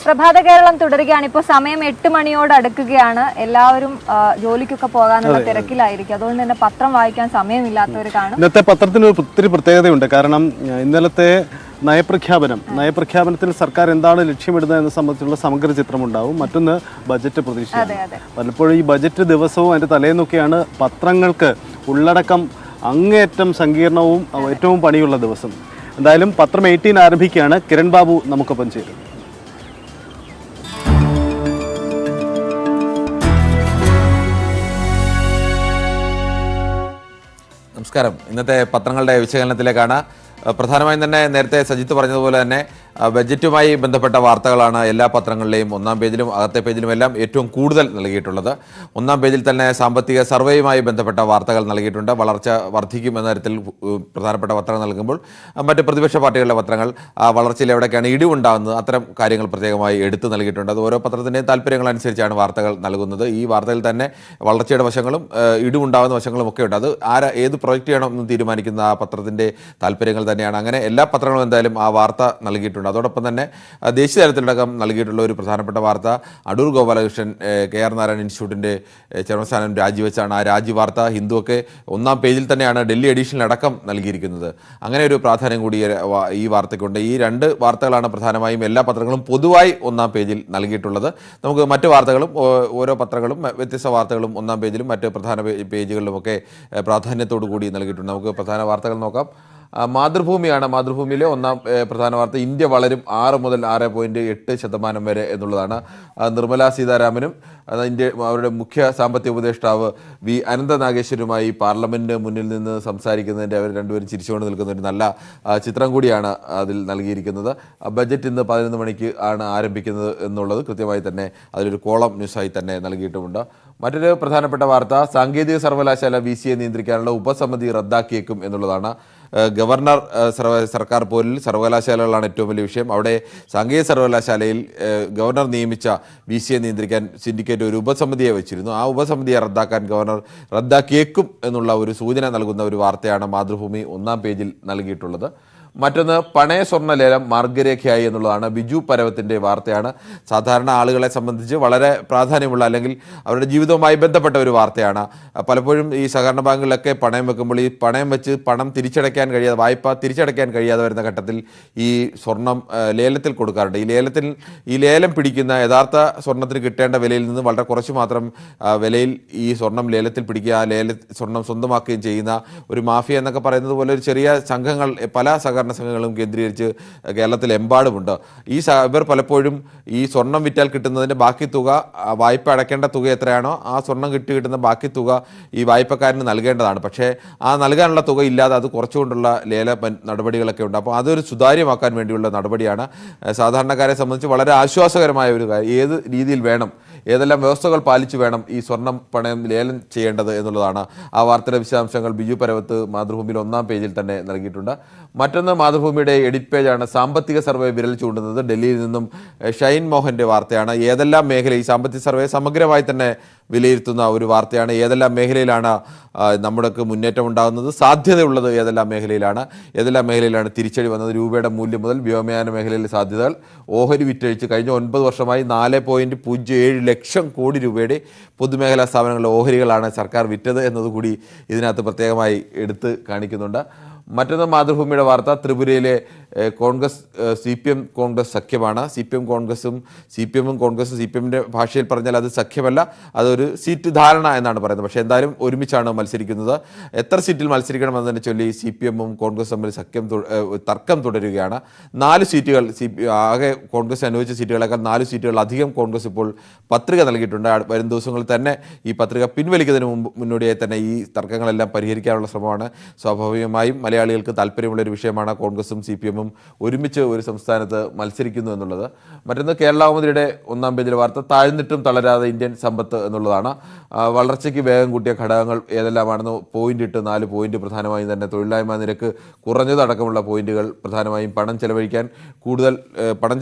പ്രഭാത കേരളം തുടരുകയാണ്. ഇപ്പോൾ സമയം 8 മണിയോട് അടുക്കുകയാണ്. എല്ലാവരും ജോലിക്കൊക്കെ പോകാനുള്ള തിരക്കിലായിരിക്കും. അതുകൊണ്ട് തന്നെ പത്രം വായിക്കാൻ സമയമില്ലാത്തവർ കാണും. ഇന്നത്തെ പത്രത്തിന് ഒത്തിരി പ്രത്യേകതയുണ്ട്. കാരണം ഇന്നലത്തെ നയപ്രഖ്യാപനത്തിൽ സർക്കാർ എന്താണ് ലക്ഷ്യമിടുന്നത് എന്ന സംബന്ധിച്ചുള്ള സമഗ്ര ചിത്രമുണ്ടാവും. മറ്റൊന്ന് ബജറ്റ് പ്രതീക്ഷയാണ്. പലപ്പോഴും ഈ ബജറ്റ് ദിവസവും അതിൻ്റെ തലേന്നൊക്കെയാണ് പത്രങ്ങൾക്ക് ഉള്ളടക്കം അങ്ങേയറ്റം സങ്കീർണവും ഏറ്റവും പണിയുള്ള ദിവസം. എന്തായാലും പത്രം 18 ആരംഭിക്കുകയാണ്. കിരൺ ബാബു നമുക്കൊപ്പം ചേരും. നമസ്കാരം. ഇന്നത്തെ പത്രങ്ങളുടെ വിശകലനത്തിലേക്കാണ്. പ്രധാനമായും തന്നെ നേരത്തെ സജിത്ത് പറഞ്ഞതുപോലെ തന്നെ ബജറ്റുമായി ബന്ധപ്പെട്ട വാർത്തകളാണ് എല്ലാ പത്രങ്ങളിലെയും ഒന്നാം പേജിലും അകത്തെ പേജിലുമെല്ലാം ഏറ്റവും കൂടുതൽ നൽകിയിട്ടുള്ളത്. ഒന്നാം പേജിൽ തന്നെ സാമ്പത്തിക സർവേയുമായി ബന്ധപ്പെട്ട വാർത്തകൾ നൽകിയിട്ടുണ്ട്. വളർച്ച വർദ്ധിക്കും എന്ന തരത്തിൽ പ്രധാനപ്പെട്ട പത്രങ്ങൾ നൽകുമ്പോൾ മറ്റ് പ്രതിപക്ഷ പാർട്ടികളുടെ പത്രങ്ങൾ വളർച്ചയിൽ എവിടെയൊക്കെയാണ് ഇടിവുണ്ടാകുന്നത് അത്തരം കാര്യങ്ങൾ പ്രത്യേകമായി എടുത്തു നൽകിയിട്ടുണ്ട്. അത് ഓരോ പത്രത്തിൻ്റെയും താല്പര്യങ്ങളനുസരിച്ചാണ് വാർത്തകൾ നൽകുന്നത്. ഈ വാർത്തയിൽ തന്നെ വളർച്ചയുടെ വശങ്ങളും ഇടിവുണ്ടാകുന്ന വശങ്ങളും ഒക്കെ ഉണ്ട്. അത് ഏത് പ്രൊജക്റ്റ് ചെയ്യണമെന്ന് തീരുമാനിക്കുന്ന ആ പത്രത്തിൻ്റെ താല്പര്യങ്ങൾ തന്നെയാണ്. അങ്ങനെ എല്ലാ പത്രങ്ങളും എന്തായാലും ആ വാർത്ത നൽകിയിട്ടുണ്ട്. അതോടൊപ്പം തന്നെ ദേശീയ തലത്തിലടക്കം നൽകിയിട്ടുള്ള ഒരു പ്രധാനപ്പെട്ട വാർത്ത അടൂർ ഗോപാലകൃഷ്ണൻ KR നാരായണൻ ഇൻസ്റ്റിറ്റ്യൂട്ടിൻ്റെ ചെയർമാൻ സ്ഥാനം രാജിവെച്ചാണ്. ആ രാജി വാർത്ത ഹിന്ദുവൊക്കെ ഒന്നാം പേജിൽ തന്നെയാണ് ഡൽഹി എഡിഷനിലടക്കം നൽകിയിരിക്കുന്നത്. അങ്ങനെ ഒരു പ്രാധാന്യം കൂടി ഈ വാർത്തയ്ക്കുണ്ട്. ഈ രണ്ട് വാർത്തകളാണ് പ്രധാനമായും എല്ലാ പത്രങ്ങളും പൊതുവായി ഒന്നാം പേജിൽ നൽകിയിട്ടുള്ളത്. നമുക്ക് മറ്റ് വാർത്തകളും ഓരോ പത്രങ്ങളും വ്യത്യസ്ത വാർത്തകളും ഒന്നാം പേജിലും മറ്റ് പ്രധാന പേജുകളിലുമൊക്കെ പ്രാധാന്യത്തോടു കൂടി നൽകിയിട്ടുണ്ട്. നമുക്ക് പ്രധാന വാർത്തകൾ നോക്കാം. മാതൃഭൂമിയാണ്. മാതൃഭൂമിയിലെ ഒന്നാം പ്രധാന വാർത്ത ഇന്ത്യ വളരും 6 മുതൽ 6.8% വരെ എന്നുള്ളതാണ്. നിർമ്മലാ സീതാരാമനും അവരുടെ മുഖ്യ സാമ്പത്തിക ഉപദേഷ്ടാവ് വി അനന്ത നാഗേശ്വരുമായി പാർലമെൻറ്റ് മുന്നിൽ നിന്ന് സംസാരിക്കുന്നതിൻ്റെ അവർ രണ്ടുപേരും ചിരിച്ചുകൊണ്ട് നിൽക്കുന്ന ഒരു നല്ല ചിത്രം കൂടിയാണ് അതിൽ നൽകിയിരിക്കുന്നത്. ബജറ്റ് ഇന്ന് 11 മണിക്ക് ആണ് ആരംഭിക്കുന്നത് എന്നുള്ളത് കൃത്യമായി തന്നെ അതിലൊരു കോളം ന്യൂസായി തന്നെ നൽകിയിട്ടുമുണ്ട്. മറ്റൊരു പ്രധാനപ്പെട്ട വാർത്ത സാങ്കേതിക സർവകലാശാല VCA നിയന്ത്രിക്കാനുള്ള ഉപസമിതി റദ്ദാക്കിയേക്കും എന്നുള്ളതാണ്. ഗവർണർ സർക്കാർ പോരിൽ സർവകലാശാലകളാണ് ഏറ്റവും വലിയ വിഷയം. അവിടെ സാങ്കേതിക സർവകലാശാലയിൽ ഗവർണർ നിയമിച്ച VCA നിയന്ത്രിക്കാൻ സിൻഡിക്കേറ്റ് ഒരു ഉപസമിതിയെ വെച്ചിരുന്നു. ആ ഉപസമിതിയെ റദ്ദാക്കാൻ ഗവർണർ റദ്ദാക്കിയേക്കും എന്നുള്ള ഒരു സൂചന നൽകുന്ന ഒരു വാർത്തയാണ് മാതൃഭൂമി ഒന്നാം പേജിൽ നൽകിയിട്ടുള്ളത്. മറ്റൊന്ന് പണയ സ്വർണ്ണ ലേലം മാർഗരേഖയായി എന്നുള്ളതാണ്. ബിജു പരവത്തിൻ്റെ വാർത്തയാണ്. സാധാരണ ആളുകളെ സംബന്ധിച്ച് വളരെ പ്രാധാന്യമുള്ള അല്ലെങ്കിൽ അവരുടെ ജീവിതവുമായി ബന്ധപ്പെട്ട ഒരു വാർത്തയാണ്. പലപ്പോഴും ഈ സഹകരണ ബാങ്കുകളിലൊക്കെ പണയം വെക്കുമ്പോൾ ഈ പണയം വെച്ച് പണം തിരിച്ചടയ്ക്കാൻ കഴിയാതെ വായ്പ തിരിച്ചടയ്ക്കാൻ കഴിയാതെ വരുന്ന ഘട്ടത്തിൽ ഈ സ്വർണം ലേലത്തിൽ കൊടുക്കാറുണ്ട്. ഈ ലേലം പിടിക്കുന്ന യഥാർത്ഥ സ്വർണ്ണത്തിന് കിട്ടേണ്ട വിലയിൽ നിന്ന് വളരെ കുറച്ച് മാത്രം വിലയിൽ ഈ സ്വർണം ലേലത്തിൽ പിടിക്കുക, സ്വർണം സ്വന്തമാക്കുകയും ചെയ്യുന്ന ഒരു മാഫിയ എന്നൊക്കെ പറയുന്നത് പോലെ ഒരു ചെറിയ സംഘങ്ങൾ പല സംഘങ്ങളും കേന്ദ്രീകരിച്ച് കേരളത്തിലെമ്പാടുമുണ്ട്. ഇവർ പലപ്പോഴും ഈ സ്വർണം വിറ്റാൽ കിട്ടുന്നതിൻ്റെ ബാക്കി തുക വായ്പ അടയ്ക്കേണ്ട തുക എത്രയാണോ ആ സ്വർണം കിട്ടുന്ന ബാക്കി തുക ഈ വായ്പക്കാരന് നൽകേണ്ടതാണ്. പക്ഷേ ആ നൽകാനുള്ള തുക ഇല്ലാതെ അത് കുറച്ചുകൊണ്ടുള്ള ലേല നടപടികളൊക്കെ ഉണ്ട്. അപ്പോൾ അതൊരു സുതാര്യമാക്കാൻ വേണ്ടിയുള്ള നടപടിയാണ്. സാധാരണക്കാരെ സംബന്ധിച്ച് വളരെ ആശ്വാസകരമായ ഒരു കാര്യം. ഏത് രീതിയിൽ വേണം, ഏതെല്ലാം വ്യവസ്ഥകൾ പാലിച്ചു വേണം ഈ സ്വർണം പണയം ലേലം ചെയ്യേണ്ടത് എന്നുള്ളതാണ്. ആ വാർത്തയുടെ വിശദാംശങ്ങൾ ബിജു പരവത്ത് മാതൃഭൂമിയിൽ ഒന്നാം പേജിൽ തന്നെ നൽകിയിട്ടുണ്ട്. മറ്റൊന്ന് മാതൃഭൂമിയുടെ എഡിറ്റ് പേജാണ്. സാമ്പത്തിക സർവേ വിരൽ ചൂണ്ടുന്നത് ഡൽഹിയിൽ നിന്നും ഷൈൻ മോഹൻ്റെ വാർത്തയാണ്. ഏതെല്ലാം മേഖല ഈ സാമ്പത്തിക സർവേ സമഗ്രമായി തന്നെ വിലയിരുത്തുന്ന ഒരു വാർത്തയാണ്. ഏതെല്ലാം മേഖലയിലാണ് നമ്മുടെക്ക് മുന്നേറ്റം ഉണ്ടാകുന്നത്, സാധ്യതയുള്ളത് ഏതെല്ലാം മേഖലയിലാണ് തിരിച്ചടി വന്നത്, രൂപയുടെ മൂല്യം മുതൽ വ്യോമയാന മേഖലയിലെ സാധ്യതകൾ, ഓഹരി വിറ്റഴിച്ച് കഴിഞ്ഞ 9 വർഷമായി 4.07 ലക്ഷം കോടി രൂപയുടെ പൊതുമേഖലാ സ്ഥാപനങ്ങളിലെ ഓഹരികളാണ് സർക്കാർ വിറ്റത് എന്നതുകൂടി ഇതിനകത്ത് പ്രത്യേകമായി എടുത്ത് കാണിക്കുന്നുണ്ട്. മറ്റൊന്ന് മാതൃഭൂമിയുടെ വാർത്ത ത്രിപുരയിലെ കോൺഗ്രസ് CPM കോൺഗ്രസ് സഖ്യമാണ്. CPM കോൺഗ്രസും CPMൻ്റെ ഭാഷയിൽ പറഞ്ഞാൽ അത് സഖ്യമല്ല, അതൊരു സീറ്റ് ധാരണ എന്നാണ് പറയുന്നത്. പക്ഷേ എന്തായാലും ഒരുമിച്ചാണ് മത്സരിക്കുന്നത്. എത്ര സീറ്റിൽ മത്സരിക്കണമെന്നതിനെ ചൊല്ലി CPMഉം കോൺഗ്രസ് തമ്മിൽ തർക്കം തുടരുകയാണ്. 4 സീറ്റുകൾ ആകെ കോൺഗ്രസ് അനുവദിച്ച സീറ്റുകളേക്കാൾ 4 സീറ്റുകൾ അധികം കോൺഗ്രസ് ഇപ്പോൾ പത്രിക നൽകിയിട്ടുണ്ട്. വരും ദിവസങ്ങളിൽ തന്നെ ഈ പത്രിക പിൻവലിക്കുന്നതിന് മുന്നോടിയായി തന്നെ ഈ തർക്കങ്ങളെല്ലാം പരിഹരിക്കാനുള്ള ശ്രമമാണ്. സ്വാഭാവികമായും മലയാളികൾക്ക് താല്പര്യമുള്ളൊരു വിഷയമാണ് കോൺഗ്രസും CPMഉം ഒരുമിച്ച് ഒരു സംസ്ഥാനത്ത് മത്സരിക്കുന്നു എന്നുള്ളത്. മറ്റൊന്ന് കേരളകൗമുദിയുടെ ഒന്നാം പേജിലെ വാർത്ത താഴ്ന്നിട്ടും തളരാതെ ഇന്ത്യൻ സമ്പത്ത് എന്നുള്ളതാണ്. വളർച്ചയ്ക്ക് വേഗം കൂട്ടിയ ഘടകങ്ങൾ ഏതെല്ലാമാണെന്ന് പോയിന്റ് ഇട്ട് 4 പോയിന്റ് പ്രധാനമായും തന്നെ തൊഴിലില്ലായ്മ നിരക്ക് കുറഞ്ഞതടക്കമുള്ള പോയിന്റുകൾ പ്രധാനമായും പണം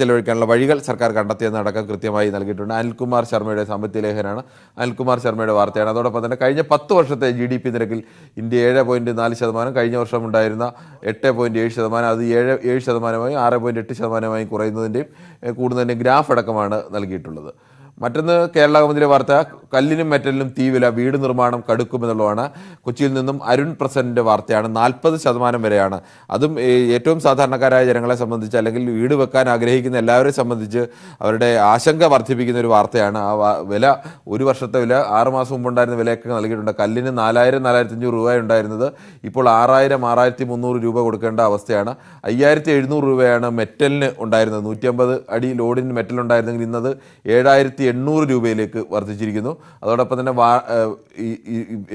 ചെലവഴിക്കാനുള്ള വഴികൾ സർക്കാർ കണ്ടെത്തിയെന്നടക്കം കൃത്യമായി നൽകിയിട്ടുണ്ട്. അനിൽകുമാർ ശർമ്മയുടെ സാമ്പത്തിക ലേഖനാണ്. അനിൽകുമാർ ശർമ്മയുടെ വാർത്തയാണ്. അതോടൊപ്പം തന്നെ കഴിഞ്ഞ 10 വർഷത്തെ GDP നിരക്കിൽ ഇന്ത്യ 7.4%, കഴിഞ്ഞ വർഷം ഉണ്ടായ ഉണ്ടായിരുന്ന 8.7%, അത് 7% 6.8% കുറയുന്നതിൻ്റെയും കൂടുന്നതിൻ്റെയും ഗ്രാഫ് അടക്കമാണ് നൽകിയിട്ടുള്ളത്. മറ്റൊന്ന് കേരള കൗമുദിലെ വാർത്ത, കല്ലിനും മെറ്റലിനും തീവില, വീട് നിർമ്മാണം കടുക്കുമെന്നുള്ളതാണ്. കൊച്ചിയിൽ നിന്നും അരുൺ പ്രസന്റിന്റെ വാർത്തയാണ്. 40% വരെയാണ്. അതും ഏറ്റവും സാധാരണക്കാരായ ജനങ്ങളെ സംബന്ധിച്ച്, അല്ലെങ്കിൽ വീട് വെക്കാൻ ആഗ്രഹിക്കുന്ന എല്ലാവരെയും സംബന്ധിച്ച് അവരുടെ ആശങ്ക വർദ്ധിപ്പിക്കുന്ന ഒരു വാർത്തയാണ്. ആ വില, ഒരു വർഷത്തെ വില 6 മാസം മുമ്പ് ഉണ്ടായിരുന്ന വിലയൊക്കെ നൽകിയിട്ടുണ്ട്. കല്ലിന് 4000-4500 രൂപ ഉണ്ടായിരുന്നത് ഇപ്പോൾ 6000-6300 രൂപ കൊടുക്കേണ്ട അവസ്ഥയാണ്. 5700 രൂപയാണ് മെറ്റലിന് ഉണ്ടായിരുന്നത്. 150 അടി ലോഡിന് മെറ്റൽ ഉണ്ടായിരുന്നെങ്കിൽ ഇന്നത് 7800 രൂപയിലേക്ക് വർദ്ധിച്ചിരിക്കുന്നു. അതോടൊപ്പം തന്നെ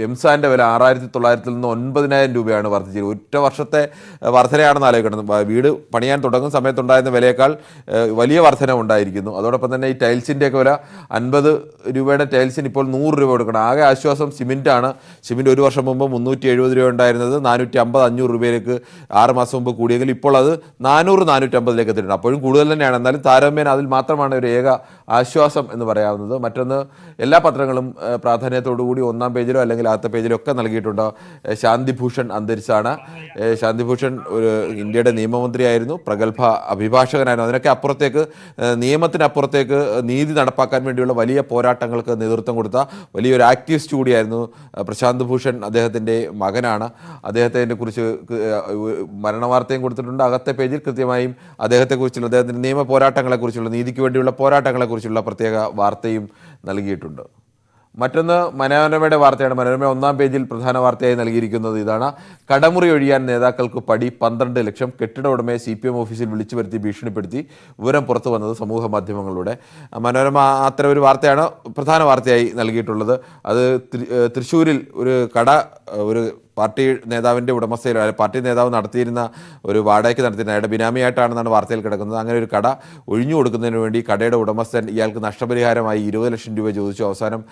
എംസാന്റെ വില 6900 നിന്ന് 9000 രൂപയാണ് വർദ്ധിച്ചിരിക്കുന്നത്. ഒറ്റ വർഷത്തെ വർധനയാണെന്ന് ആലോചിക്കണം. വീട് പണിയാൻ തുടങ്ങുന്ന സമയത്തുണ്ടായിരുന്ന വിലയേക്കാൾ വലിയ വർധന ഉണ്ടായിരിക്കുന്നു. അതോടൊപ്പം തന്നെ ഈ ടൈൽസിൻ്റെയൊക്കെ വില 50 രൂപയുടെ ടൈൽസിന് ഇപ്പോൾ 100 രൂപ കൊടുക്കണം. ആകെ ആശ്വാസം സിമെൻറ്റാണ്. സിമെൻറ്റ് ഒരു വർഷം മുമ്പ് 370 രൂപ ഉണ്ടായിരുന്നത് 450-500 രൂപയിലേക്ക് 6 മാസം മുമ്പ് കൂടിയെങ്കിൽ ഇപ്പോൾ അത് 400-450 എത്തിയിട്ടുണ്ട്. അപ്പോഴും കൂടുതൽ തന്നെയാണ്. എന്നാലും താരതമ്യേന അതിൽ മാത്രമാണ് ഒരു ഏക ആശ്വാസം എന്ന് പറയാവുന്നത്. മറ്റൊന്ന്, എല്ലാ പത്രങ്ങളും പ്രാധാന്യത്തോടുകൂടി ഒന്നാം പേജിലോ അല്ലെങ്കിൽ ആദ്യത്തെ പേജിലോ ഒക്കെ നൽകിയിട്ടുണ്ട്. ശാന്തിഭൂഷൺ അന്തരിച്ചാണ്. ശാന്തിഭൂഷൺ ഒരു ഇന്ത്യയുടെ നിയമമന്ത്രിയായിരുന്നു, പ്രഗത്ഭ അഭിഭാഷകനായിരുന്നു. അതിനൊക്കെ അപ്പുറത്തേക്ക്, നിയമത്തിനപ്പുറത്തേക്ക് നീതി നടപ്പാക്കാൻ വേണ്ടിയുള്ള വലിയ പോരാട്ടങ്ങൾക്ക് നേതൃത്വം കൊടുത്ത വലിയൊരു ആക്ടിവിസ്റ്റ് കൂടിയായിരുന്നു പ്രശാന്ത് ഭൂഷൺ. അദ്ദേഹത്തിൻ്റെ മകനാണ്. അദ്ദേഹത്തിനെ കുറിച്ച് മരണവാർത്തയും കൊടുത്തിട്ടുണ്ട്. അകത്തെ പേജിൽ കൃത്യമായും അദ്ദേഹത്തെക്കുറിച്ചുള്ള, അദ്ദേഹത്തിൻ്റെ നിയമ പോരാട്ടങ്ങളെക്കുറിച്ചുള്ള, നീതിക്ക് വേണ്ടിയുള്ള പോരാട്ടങ്ങളെക്കുറിച്ചുള്ള പ്രത്യേക വാർത്തയും നൽകിയിട്ടുണ്ട്. മറ്റൊന്ന് മനോരമയുടെ വാർത്തയാണ്. മനോരമ ഒന്നാം പേജിൽ പ്രധാന വാർത്തയായി നൽകിയിരിക്കുന്നത് ഇതാണ്: കടമുറി ഒഴിയാൻ നേതാക്കൾക്ക് പടി, 12 ലക്ഷം. കെട്ടിട ഉടമയെ CPM ഓഫീസിൽ വിളിച്ചു വരുത്തി ഭീഷണിപ്പെടുത്തി. വിവരം പുറത്തു വന്നത് സമൂഹ മാധ്യമങ്ങളിലൂടെ. മനോരമ അത്തരം ഒരു വാർത്തയാണ് പ്രധാന വാർത്തയായി നൽകിയിട്ടുള്ളത്. അത് തൃശ്ശൂരിൽ ഒരു കട, ഒരു പാർട്ടി നേതാവിൻ്റെ ഉടമസ്ഥയിൽ, പാർട്ടി നേതാവ് നടത്തിയിരുന്ന ഒരു വാടകയ്ക്ക് നടത്തിയിരുന്ന അയാളുടെ ബിനാമിയായിട്ടാണെന്നാണ് വാർത്തയിൽ കിടക്കുന്നത്. അങ്ങനെ ഒരു കട ഒഴിഞ്ഞു കൊടുക്കുന്നതിന് വേണ്ടി കടയുടെ ഉടമസ്ഥൻ ഇയാൾക്ക് നഷ്ടപരിഹാരമായി 20 ലക്ഷം രൂപ ചോദിച്ചു. അവസാനം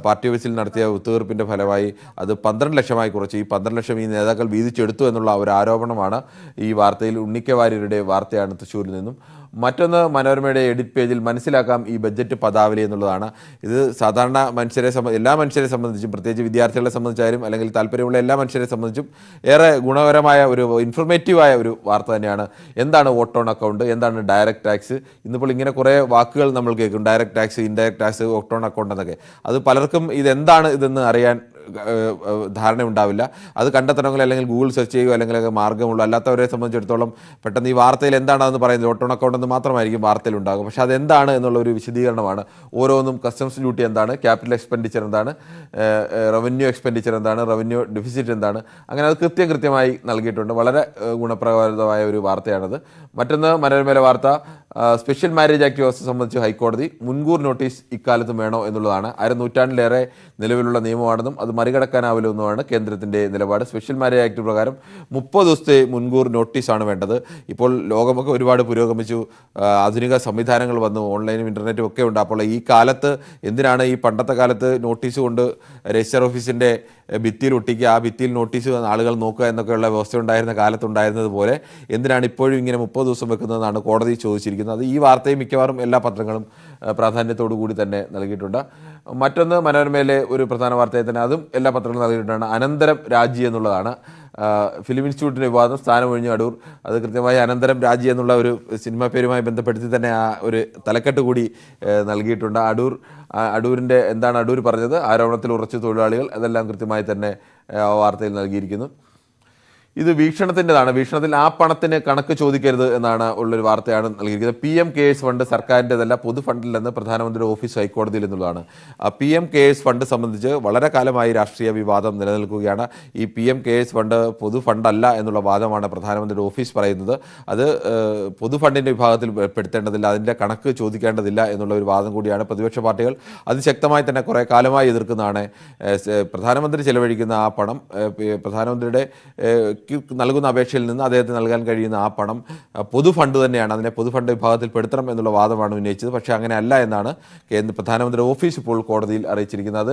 പാർട്ടി ഓഫീസിൽ നടത്തിയ ഒത്തുതീർപ്പിൻ്റെ ഫലമായി അത് 12 ലക്ഷമായി കുറച്ച്. ഈ 12 ലക്ഷം ഈ നേതാക്കൾ വീതിച്ചെടുത്തു എന്നുള്ള ഒരു ആരോപണമാണ് ഈ വാർത്തയിൽ. ഉണ്ണിക്ക വാര്യരുടെ വാർത്തയാണ് തൃശ്ശൂരിൽ നിന്നും. മറ്റൊന്ന്, മനോരമയുടെ എഡിറ്റ് പേജിൽ മനസ്സിലാക്കാം ഈ ബഡ്ജറ്റ് പദാവലി എന്നുള്ളതാണ്. ഇത് സാധാരണ മനുഷ്യരെ എല്ലാ മനുഷ്യരെ സംബന്ധിച്ചും, പ്രത്യേകിച്ച് വിദ്യാർത്ഥികളെ സംബന്ധിച്ചാലും അല്ലെങ്കിൽ താല്പര്യമുള്ള എല്ലാ മനുഷ്യരെ സംബന്ധിച്ചും ഏറെ ഗുണകരമായ ഒരു ഇൻഫർമേറ്റീവായ ഒരു വാർത്ത തന്നെയാണ്. എന്താണ് വോട്ട് ഓൺ അക്കൗണ്ട്, എന്താണ് ഡയറക്റ്റ് ടാക്സ്? ഇന്നിപ്പോൾ ഇങ്ങനെ കുറേ വാക്കുകൾ നമ്മൾ കേൾക്കും. Direct tax, indirect tax, vote on account എന്നൊക്കെ. അത് പലർക്കും ഇതെന്താണ് ഇതെന്ന് അറിയാൻ ധാരണ ഉണ്ടാവില്ല. അത് കണ്ടെത്തണമെങ്കിൽ അല്ലെങ്കിൽ ഗൂഗിൾ സെർച്ച് ചെയ്യുക അല്ലെങ്കിൽ മാർഗ്ഗമുള്ളൂ. അല്ലാത്തവരെ സംബന്ധിച്ചിടത്തോളം പെട്ടെന്ന് ഈ വാർത്തയിൽ എന്താണെന്ന് പറയുന്നത് വോട്ട് ഓൺ അക്കൗണ്ട് എന്ന് മാത്രമായിരിക്കും വാർത്തയിൽ ഉണ്ടാകും. പക്ഷേ അതെന്താണ് എന്നുള്ള ഒരു വിശദീകരണമാണ്. ഓരോന്നും കസ്റ്റംസ് ഡ്യൂട്ടി എന്താണ്, ക്യാപിറ്റൽ എക്സ്പെൻഡിച്ചർ എന്താണ്, റവന്യൂ എക്സ്പെൻഡിച്ചർ എന്താണ്, റവന്യൂ ഡെഫിസിറ്റ് എന്താണ്, അങ്ങനെ അത് കൃത്യമായി നൽകിയിട്ടുണ്ട്. വളരെ ഗുണപ്രദമായ ഒരു വാർത്തയാണത്. മറ്റൊന്ന്, മനോരമയിലെ വാർത്ത, സ്പെഷ്യൽ മാരേജ് ആക്ട് വ്യവസ്ഥ സംബന്ധിച്ച് ഹൈക്കോടതി മുൻകൂർ നോട്ടീസ് ഇക്കാലത്തും വേണോ എന്നുള്ളതാണ്. നൂറ്റാണ്ടിലേറെ നിലവിലുള്ള നിയമമാണെന്നും അത് മറികടക്കാനാവില്ലെന്നുമാണ് കേന്ദ്രത്തിൻ്റെ നിലപാട്. സ്പെഷ്യൽ മാരേജ് ആക്ട് പ്രകാരം 30 ദിവസത്തെ മുൻകൂർ നോട്ടീസാണ് വേണ്ടത്. ഇപ്പോൾ ലോകമൊക്കെ ഒരുപാട് പുരോഗമിച്ചു, ആധുനിക സംവിധാനങ്ങൾ വന്നു, ഓൺലൈനും ഇൻ്റർനെറ്റും ഒക്കെ ഉണ്ട്. അപ്പോൾ ഈ കാലത്ത് എന്തിനാണ് ഈ പണ്ടത്തെ കാലത്ത് നോട്ടീസ് കൊണ്ട് രജിസ്റ്റർ ഓഫീസിൻ്റെ ഭിത്തിയിൽ ഒട്ടിക്കുക, ആ ഭിത്തിയിൽ നോട്ടീസ് ആളുകൾ നോക്കുക എന്നൊക്കെയുള്ള വ്യവസ്ഥ ഉണ്ടായിരുന്ന കാലത്തുണ്ടായിരുന്നത് പോലെ എന്തിനാണ് ഇപ്പോഴും ഇങ്ങനെ 30 ദിവസം വെക്കുന്നതെന്നാണ് കോടതി ചോദിച്ചിരിക്കുന്നത്. ഈ വാർത്തയും മിക്കവാറും എല്ലാ പത്രങ്ങളും പ്രാധാന്യത്തോടു കൂടി തന്നെ നൽകിയിട്ടുണ്ട്. മറ്റൊന്ന്, മനോരമയിലെ ഒരു പ്രധാന വാർത്തയെ തന്നെ അതും എല്ലാ പത്രങ്ങളും നൽകിയിട്ടാണ്. അനന്തരം രാജി എന്നുള്ളതാണ്. ഫിലിം ഇൻസ്റ്റിറ്റ്യൂട്ടിൻ്റെ വിവാദം, സ്ഥാനമൊഴിഞ്ഞു അടൂർ. അത് കൃത്യമായി അനന്തരം രാജി എന്നുള്ള ഒരു സിനിമ പേരുമായി ബന്ധപ്പെടുത്തി തന്നെ ആ ഒരു തലക്കെട്ട് കൂടി നൽകിയിട്ടുണ്ട്. അടൂരിൻ്റെ എന്താണ് അടൂർ പറഞ്ഞത്, ആരോപണത്തിൽ ഉറച്ചു തൊഴിലാളികൾ, അതെല്ലാം കൃത്യമായി തന്നെ വാർത്തയിൽ നൽകിയിരിക്കുന്നു. ഇത് വീക്ഷണത്തിൻ്റെതാണ്. വീക്ഷണത്തിൽ ആ പണത്തിന് കണക്ക് ചോദിക്കരുത് എന്നാണ് ഉള്ളൊരു വാർത്തയാണ് നൽകിയിരിക്കുന്നത്. PM CARES ഫണ്ട് സർക്കാരിൻ്റെതല്ല, പൊതു ഫണ്ടിലെന്ന് പ്രധാനമന്ത്രിയുടെ ഓഫീസ് ഹൈക്കോടതിയിൽ എന്നുള്ളതാണ്. PM CARES ഫണ്ട് സംബന്ധിച്ച് വളരെ കാലമായി രാഷ്ട്രീയ വിവാദം നിലനിൽക്കുകയാണ്. ഈ PM CARES ഫണ്ട് പൊതു ഫണ്ടല്ല എന്നുള്ള വാദമാണ് പ്രധാനമന്ത്രിയുടെ ഓഫീസ് പറയുന്നത്. അത് പൊതു ഫണ്ടിൻ്റെ വിഭാഗത്തിൽ പെടുത്തേണ്ടതില്ല, അതിൻ്റെ കണക്ക് ചോദിക്കേണ്ടതില്ല എന്നുള്ള ഒരു വാദം കൂടിയാണ്. പ്രതിപക്ഷ പാർട്ടികൾ അതിശക്തമായി തന്നെ കുറേ കാലമായി എതിർക്കുന്നതാണ്. പ്രധാനമന്ത്രി ചെലവഴിക്കുന്ന ആ പണം, പ്രധാനമന്ത്രിയുടെ നൽകുന്ന അപേക്ഷയിൽ നിന്ന് അദ്ദേഹത്തിന് നൽകാൻ കഴിയുന്ന ആ പണം പൊതു ഫണ്ട് തന്നെയാണ്, അതിനെ പൊതു ഫണ്ട് വിഭാഗത്തിൽ പെടുത്തണം എന്നുള്ള വാദമാണ് ഉന്നയിച്ചത്. പക്ഷേ അങ്ങനെ അല്ല എന്നാണ് പ്രധാനമന്ത്രി ഓഫീസ് ഇപ്പോൾ കോടതിയിൽ അറിയിച്ചിരിക്കുന്നത്.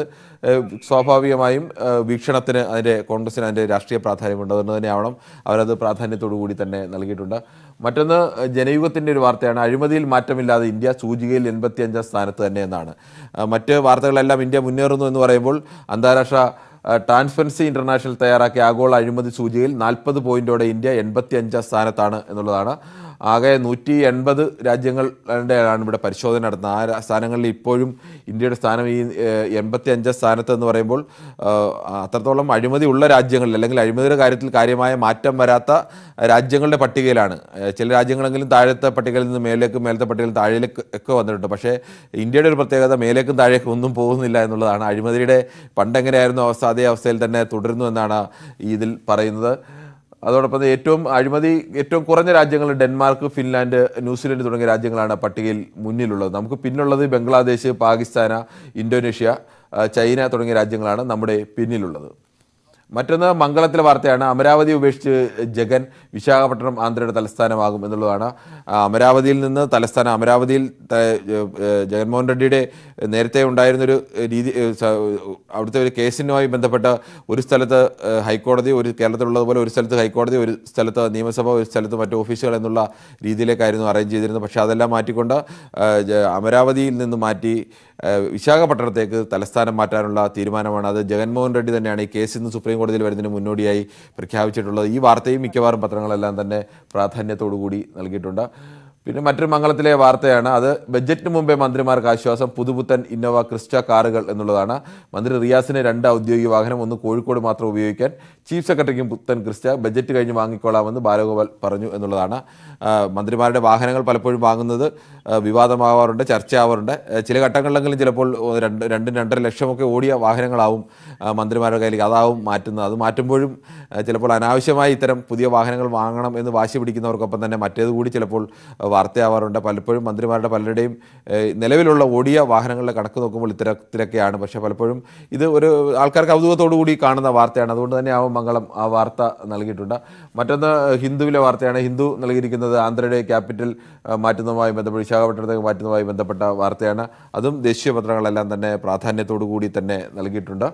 സ്വാഭാവികമായും വീക്ഷണത്തിന് കോൺഗ്രസിന് അതിൻ്റെ രാഷ്ട്രീയ പ്രാധാന്യമുണ്ട്, അതുകൊണ്ട് തന്നെയാവണം അവരത് പ്രാധാന്യത്തോടു കൂടി തന്നെ നൽകിയിട്ടുണ്ട്. മറ്റൊന്ന്, ജനയുഗത്തിൻ്റെ ഒരു വാർത്തയാണ്. അഴിമതിയിൽ മാറ്റമില്ലാതെ ഇന്ത്യ, സൂചികയിൽ 85ാം സ്ഥാനത്ത് തന്നെ എന്നാണ്. മറ്റ് വാർത്തകളെല്ലാം ഇന്ത്യ മുന്നേറുന്നു എന്ന് പറയുമ്പോൾ അന്താരാഷ്ട്ര ട്രാൻസ്പെറൻസി ഇന്റർനാഷണൽ തയ്യാറാക്കിയ ആഗോള അഴിമതി സൂചികയിൽ 40 പോയിന്റോടെ ഇന്ത്യ 85 സ്ഥാനത്താണ് എന്നുള്ളതാണ്. ആകെ 180 രാജ്യങ്ങളുടെയാണ് ഇവിടെ പരിശോധന നടത്തുന്നത്. ആ സ്ഥാനങ്ങളിൽ ഇപ്പോഴും ഇന്ത്യയുടെ സ്ഥാനം ഈ 85 സ്ഥാനത്ത് എന്ന് പറയുമ്പോൾ അത്രത്തോളം അഴിമതി ഉള്ള രാജ്യങ്ങളിൽ അല്ലെങ്കിൽ അഴിമതിയുടെ കാര്യത്തിൽ കാര്യമായ മാറ്റം വരാത്ത രാജ്യങ്ങളുടെ പട്ടികയിലാണ്. ചില രാജ്യങ്ങളെങ്കിലും താഴത്തെ പട്ടികയിൽ നിന്ന് മേലേക്ക്, മേലത്തെ പട്ടികയിൽ താഴേക്ക് ഒക്കെ വന്നിട്ടുണ്ട്. പക്ഷേ ഇന്ത്യയുടെ ഒരു പ്രത്യേകത മേലേക്കും താഴേക്കും ഒന്നും പോകുന്നില്ല എന്നുള്ളതാണ്. അഴിമതിയുടെ പണ്ടെങ്ങനെയായിരുന്നു അവസ്ഥ അതേ അവസ്ഥയിൽ തന്നെ തുടരുന്നു എന്നാണ് ഇതിൽ പറയുന്നത്. അതോടൊപ്പം ഏറ്റവും അഴിമതി ഏറ്റവും കുറഞ്ഞ രാജ്യങ്ങൾ ഡെൻമാർക്ക്, ഫിൻലാൻഡ്, ന്യൂസിലൻഡ് തുടങ്ങിയ രാജ്യങ്ങളാണ് പട്ടികയിൽ മുന്നിലുള്ളത്. നമുക്ക് പിന്നുള്ളത് ബംഗ്ലാദേശ്, പാകിസ്ഥാൻ, ഇന്തോനേഷ്യ, ചൈന തുടങ്ങിയ രാജ്യങ്ങളാണ് നമ്മുടെ പിന്നിലുള്ളത്. മറ്റൊന്ന് മംഗളത്തിലെ വാർത്തയാണ്. അമരാവതി ഉപേക്ഷിച്ച് ജഗൻ, വിശാഖപട്ടണം ആന്ധ്രയുടെ തലസ്ഥാനമാകും എന്നുള്ളതാണ്. അമരാവതിയിൽ നിന്ന് തലസ്ഥാനം അമരാവതിയിൽ ജഗൻമോഹൻ റെഡ്ഡിയുടെ നേരത്തെ ഉണ്ടായിരുന്നൊരു രീതി, അവിടുത്തെ ഒരു കേസിനുമായി ബന്ധപ്പെട്ട ഒരു സ്ഥലത്ത് ഹൈക്കോടതി, ഒരു കേരളത്തിലുള്ളതുപോലെ ഒരു സ്ഥലത്ത് ഹൈക്കോടതി, ഒരു സ്ഥലത്ത് നിയമസഭ, ഒരു സ്ഥലത്ത് മറ്റു ഓഫീസുകൾ എന്നുള്ള രീതിയിലേക്കായിരുന്നു അറേഞ്ച് ചെയ്തിരുന്നത്. പക്ഷേ അതെല്ലാം മാറ്റിക്കൊണ്ട് അമരാവതിയിൽ നിന്ന് മാറ്റി വിശാഖപട്ടണത്തേക്ക് തലസ്ഥാനം മാറ്റാനുള്ള തീരുമാനമാണ്. അത് ജഗൻമോഹൻ റെഡ്ഡി തന്നെയാണ് ഈ കേസ് ഇന്ന് സുപ്രീം കോടതിയിൽ വരുന്നതിന് മുന്നോടിയായി പ്രഖ്യാപിച്ചിട്ടുള്ളത്. ഈ വാർത്തയും മിക്കവാറും പത്രങ്ങളെല്ലാം തന്നെ പ്രാധാന്യത്തോടു കൂടി നൽകിയിട്ടുണ്ട്. പിന്നെ മറ്റൊരു മംഗളത്തിലെ വാർത്തയാണ്. അത് ബജറ്റിന് മുമ്പേ മന്ത്രിമാർക്ക് ആശ്വാസം, പുതുപുത്തൻ ഇന്നോവ ക്രിസ്റ്റ കാറുകൾ എന്നുള്ളതാണ്. മന്ത്രി റിയാസിന് 2 ഔദ്യോഗിക വാഹനം, ഒന്ന് കോഴിക്കോട് മാത്രം ഉപയോഗിക്കാൻ ചീഫ് സെക്രട്ടറിക്കും പുത്തൻ ക്രിസ്റ്റ, ബജറ്റ് കഴിഞ്ഞ് വാങ്ങിക്കോളാമെന്ന് ബാലഗോപാൽ പറഞ്ഞു എന്നുള്ളതാണ്. മന്ത്രിമാരുടെ വാഹനങ്ങൾ പലപ്പോഴും വാങ്ങുന്നത് വിവാദമാവാറുണ്ട്, ചർച്ചയാവാറുണ്ട്. ചില ഘട്ടങ്ങളിലെങ്കിലും ചിലപ്പോൾ 2-2.5 ലക്ഷമൊക്കെ ഓടിയ വാഹനങ്ങളാവും മന്ത്രിമാരുടെ കയ്യിലേക്ക്, അതാവും മാറ്റുന്നത്. അത് മാറ്റുമ്പോഴും ചിലപ്പോൾ അനാവശ്യമായി ഇത്തരം പുതിയ വാഹനങ്ങൾ വാങ്ങണം എന്ന് വാശി പിടിക്കുന്നവർക്കൊപ്പം തന്നെ മറ്റേത് കൂടി ചിലപ്പോൾ വാർത്തയാവാറുണ്ട്. പലപ്പോഴും മന്ത്രിമാരുടെ പലരുടെയും നിലവിലുള്ള ഓടിയ വാഹനങ്ങളുടെ കണക്ക് നോക്കുമ്പോൾ ഇത്തരത്തിലൊക്കെയാണ്. പക്ഷേ പലപ്പോഴും ഇത് ഒരു ആൾക്കാർ കൗതുകത്തോടു കൂടി കാണുന്ന വാർത്തയാണ്. അതുകൊണ്ട് തന്നെ ആവും മംഗളം ആ വാർത്ത നൽകിയിട്ടുണ്ട്. മറ്റൊന്ന് ഹിന്ദുവിലെ വാർത്തയാണ്. ഹിന്ദു നൽകിയിരിക്കുന്നത് ആന്ധ്രയുടെ ക്യാപിറ്റൽ മാറ്റുന്നതുമായി ബന്ധപ്പെട്ട് വിശാഖപട്ടണത്തേക്ക് മാറ്റുന്നതുമായി ബന്ധപ്പെട്ട വാർത്തയാണ്. അതും ദേശീയ പത്രങ്ങളെല്ലാം തന്നെ പ്രാധാന്യത്തോടു കൂടി തന്നെ നൽകിയിട്ടുണ്ട്.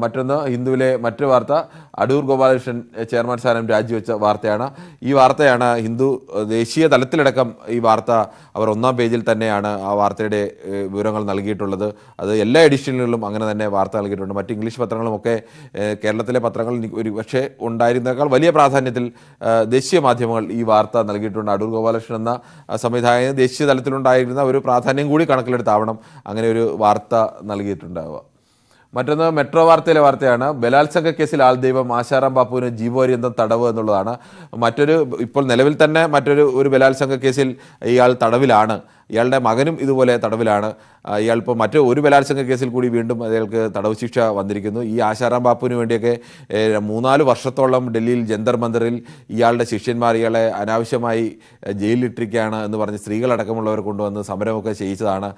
മറ്റൊന്ന് ഹിന്ദുവിലെ മറ്റൊരു വാർത്ത, അടൂർ ഗോപാലകൃഷ്ണൻ ചെയർമാൻ സ്ഥാനം രാജിവെച്ച വാർത്തയാണ്. ഈ വാർത്തയാണ് ഹിന്ദു ദേശീയ തലത്തിലടക്കം ഈ വാർത്ത അവർ 1-ാം പേജിൽ തന്നെയാണ് ആ വാർത്തയുടെ വിവരങ്ങൾ നൽകിയിട്ടുള്ളത്. അത് എല്ലാ എഡിഷനുകളിലും അങ്ങനെ തന്നെ വാർത്ത നൽകിയിട്ടുണ്ട്. മറ്റ് ഇംഗ്ലീഷ് പത്രങ്ങളുമൊക്കെ കേരളത്തിലെ പത്രങ്ങൾ ഒരു പക്ഷേ ഉണ്ടായിരുന്നേക്കാൾ വലിയ പ്രാധാന്യത്തിൽ ദേശീയ മാധ്യമങ്ങൾ ഈ വാർത്ത നൽകിയിട്ടുണ്ട്. അടൂർ ഗോപാലകൃഷ്ണൻ എന്ന സംവിധായകന് ദേശീയ തലത്തിലുണ്ടായിരുന്ന ഒരു പ്രാധാന്യം കൂടി കണക്കിലെടുത്താവണം അങ്ങനെ ഒരു വാർത്ത നൽകിയിട്ടുണ്ടാവുക. മറ്റൊന്ന് മെട്രോ വാർത്തയിലെ വാർത്തയാണ്. ബലാത്സംഗ കേസിൽ ആൾദൈവം ആശാറാം ബാപ്പുവിന് ജീവപര്യന്തം തടവ് എന്നുള്ളതാണ്. ഇപ്പോൾ നിലവിൽ തന്നെ ഒരു ബലാത്സംഗ കേസിൽ ഇയാൾ തടവിലാണ്. ഇയാളുടെ മകനും ഇതുപോലെ തടവിലാണ്. ഇയാൾ ഇപ്പോൾ ഒരു ബലാത്സംഗ കേസിൽ കൂടി വീണ്ടും അയാൾക്ക് തടവ് ശിക്ഷ വന്നിരിക്കുന്നു. ഈ ആശാറാം ബാപ്പുവിന് വേണ്ടിയൊക്കെ 3-4 വർഷത്തോളം ഡൽഹിയിൽ ജന്തർ മന്ദിറിൽ ഇയാളുടെ ശിഷ്യന്മാർ ഇയാളെ അനാവശ്യമായി ജയിലിലിട്ടിരിക്കുകയാണ് എന്ന് പറഞ്ഞ് സ്ത്രീകളടക്കമുള്ളവർ കൊണ്ടുവന്ന് സമരമൊക്കെ ചെയ്യിച്ചതാണ്.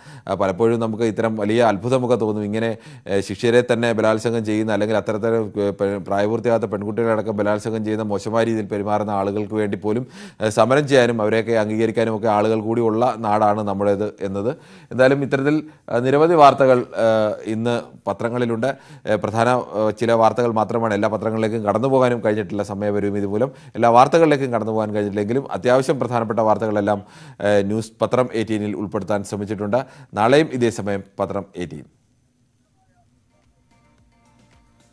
പലപ്പോഴും നമുക്ക് ഇത്തരം വലിയ അത്ഭുതമൊക്കെ തോന്നും. ഇങ്ങനെ ശിഷ്യരെ തന്നെ ബലാത്സംഗം ചെയ്യുന്ന അല്ലെങ്കിൽ അത്തരത്തിൽ പ്രായപൂർത്തിയാകാത്ത പെൺകുട്ടികളടക്കം ബലാത്സംഗം ചെയ്യുന്ന മോശമായ രീതിയിൽ പെരുമാറുന്ന ആളുകൾക്ക് വേണ്ടി പോലും സമരം ചെയ്യാനും അവരെയൊക്കെ അംഗീകരിക്കാനും ഒക്കെ ആളുകൾ കൂടിയുള്ള നാടാണ് നമ്മുടേത് എന്നത്. എന്തായാലും ഇത്തരത്തിൽ നിരവധി വാർത്തകൾ ഇന്ന് പത്രങ്ങളിലുണ്ട്. പ്രധാന ചില വാർത്തകൾ മാത്രമാണ് എല്ലാ പത്രങ്ങളിലേക്കും കടന്നു പോകാനും കഴിഞ്ഞിട്ടില്ല. സമയപരിമിതി മൂലം എല്ലാ വാർത്തകളിലേക്കും കടന്നു പോകാൻ കഴിഞ്ഞിട്ടില്ലെങ്കിലും അത്യാവശ്യം പ്രധാനപ്പെട്ട വാർത്തകളെല്ലാം ന്യൂസ് പത്രം 18-ൽ ഉൾപ്പെടുത്താൻ ശ്രമിച്ചിട്ടുണ്ട്. നാളെയും ഇതേ സമയം പത്രം 18.